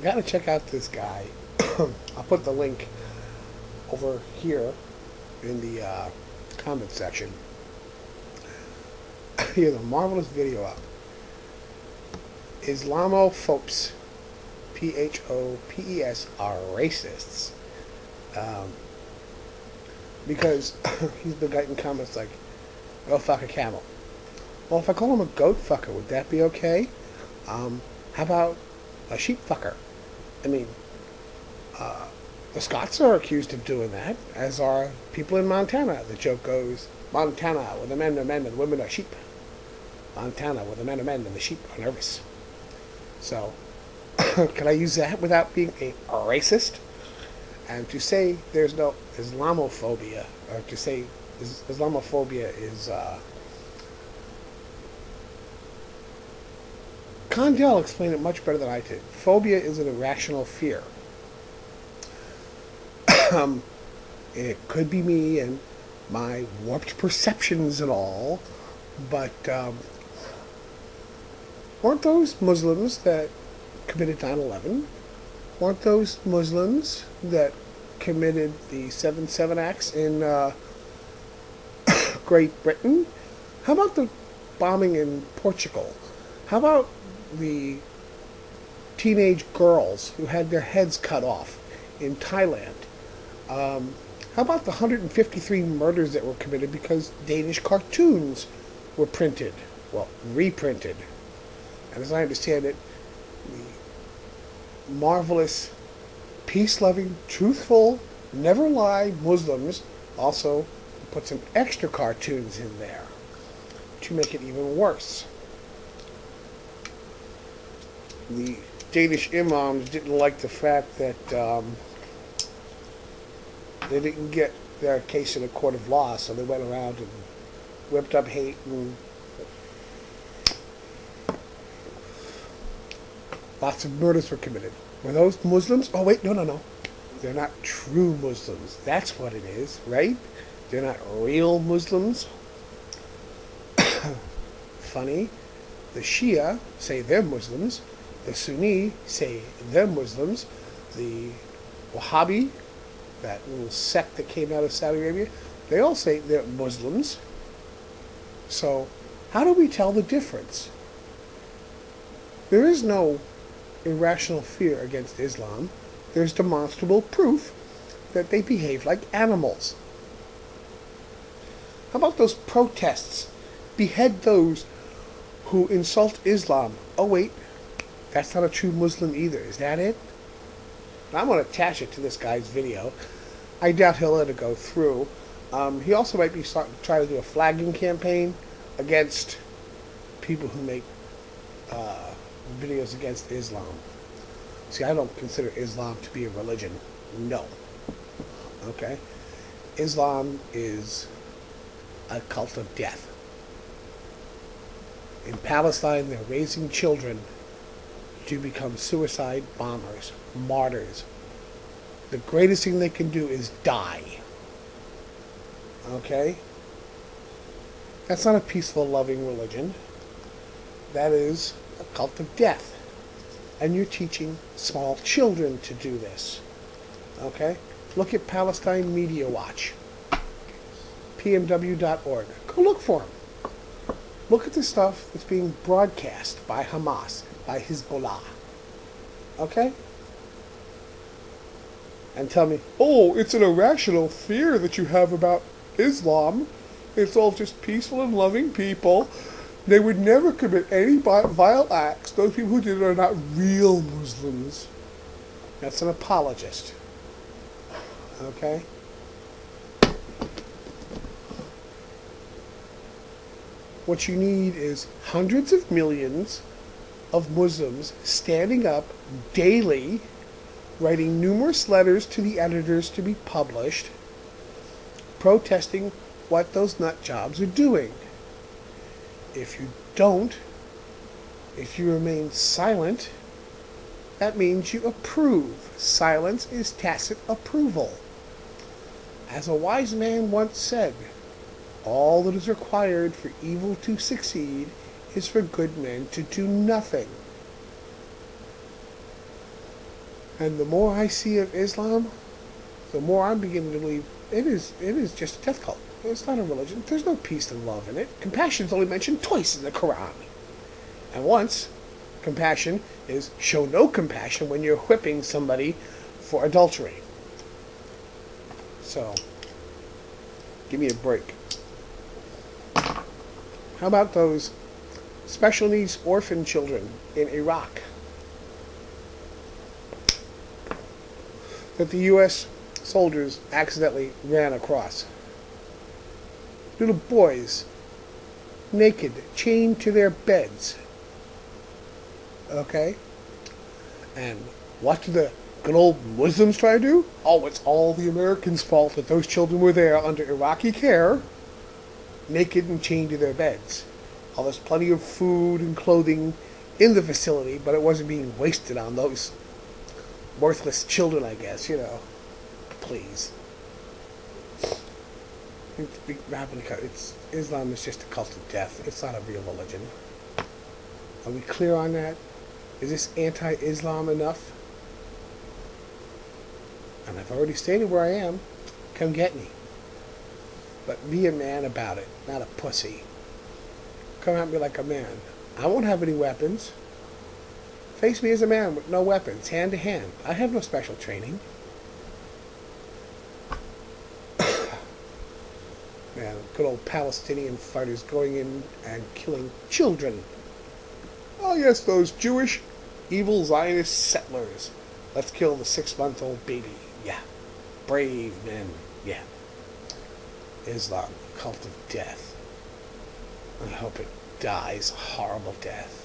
gotta check out this guy. I'll put the link over here in the comment section. He has a marvelous video up. Islamophobes, Phopes, are racists. Because he's been getting comments like, "Go fuck a camel." Well, if I call him a goat fucker, would that be okay? How about a sheep fucker? I mean, the Scots are accused of doing that, as are people in Montana. The joke goes, Montana, where the men are men and the women are sheep. Montana, where the men are men and the sheep are nervous. So, can I use that without being a racist? And to say there's no Islamophobia, or to say Islamophobia is... Condell explained it much better than I did. Phobia is an irrational fear. It could be me and my warped perceptions and all, but weren't those Muslims that committed 9/11? Weren't those Muslims that committed the 7/7 acts in Great Britain? How about the bombing in Portugal? How about the teenage girls who had their heads cut off in Thailand? How about the 153 murders that were committed because Danish cartoons were printed? Well, reprinted. And as I understand it, the marvelous, peace-loving, truthful, never-lie Muslims also put some extra cartoons in there to make it even worse. The Danish imams didn't like the fact that they didn't get their case in a court of law, so they went around and whipped up hate, and lots of murders were committed. Were those Muslims? Oh, wait, no. They're not true Muslims. That's what it is, right? They're not real Muslims. Funny. The Shia say they're Muslims. The Sunni say they're Muslims. The Wahhabi, that little sect that came out of Saudi Arabia, they all say they're Muslims. So, how do we tell the difference? There is no irrational fear against Islam. There's demonstrable proof that they behave like animals. How about those protests? Behead those who insult Islam. Oh, wait. That's not a true Muslim either. Is that it? I'm going to attach it to this guy's video. I doubt he'll let it go through. He also might be trying to do a flagging campaign against people who make videos against Islam. See, I don't consider Islam to be a religion. No. Okay? Islam is a cult of death. In Palestine, they're raising children to become suicide bombers, martyrs. The greatest thing they can do is die. Okay? That's not a peaceful, loving religion. That is a cult of death. And you're teaching small children to do this. Okay? Look at Palestine Media Watch. PMW.org. Go look for them. Look at the stuff that's being broadcast by Hamas, by Hezbollah. Okay? And tell me, oh, it's an irrational fear that you have about Islam. It's all just peaceful and loving people. They would never commit any vile acts. Those people who did it are not real Muslims. That's an apologist. Okay? What you need is hundreds of millions of Muslims standing up daily, writing numerous letters to the editors to be published, protesting what those nut jobs are doing. If you don't, if you remain silent, that means you approve. Silence is tacit approval. As a wise man once said, all that is required for evil to succeed is for good men to do nothing. And the more I see of Islam, the more I'm beginning to believe it is just a death cult. It's not a religion. There's no peace and love in it. Compassion is only mentioned twice in the Quran. And once, compassion is show no compassion when you're whipping somebody for adultery. So, give me a break. How about those special needs orphan children in Iraq that the U.S. soldiers accidentally ran across? Little boys, naked, chained to their beds. Okay? And what do the good old Muslims try to do? Oh, it's all the Americans' fault that those children were there under Iraqi care, naked and chained to their beds. Oh, there's plenty of food and clothing in the facility, but it wasn't being wasted on those worthless children, I guess, Please. Islam is just a cult of death. It's not a real religion. Are we clear on that? Is this anti-Islam enough? And I've already stated where I am. Come get me. But be a man about it, not a pussy. Come at me like a man. I won't have any weapons. Face me as a man with no weapons, hand to hand. I have no special training. Man, good old Palestinian fighters going in and killing children. Oh yes, those Jewish, evil Zionist settlers. Let's kill the 6-month-old baby. Yeah. Brave men. Yeah. Islam, cult of death. I hope it dies a horrible death.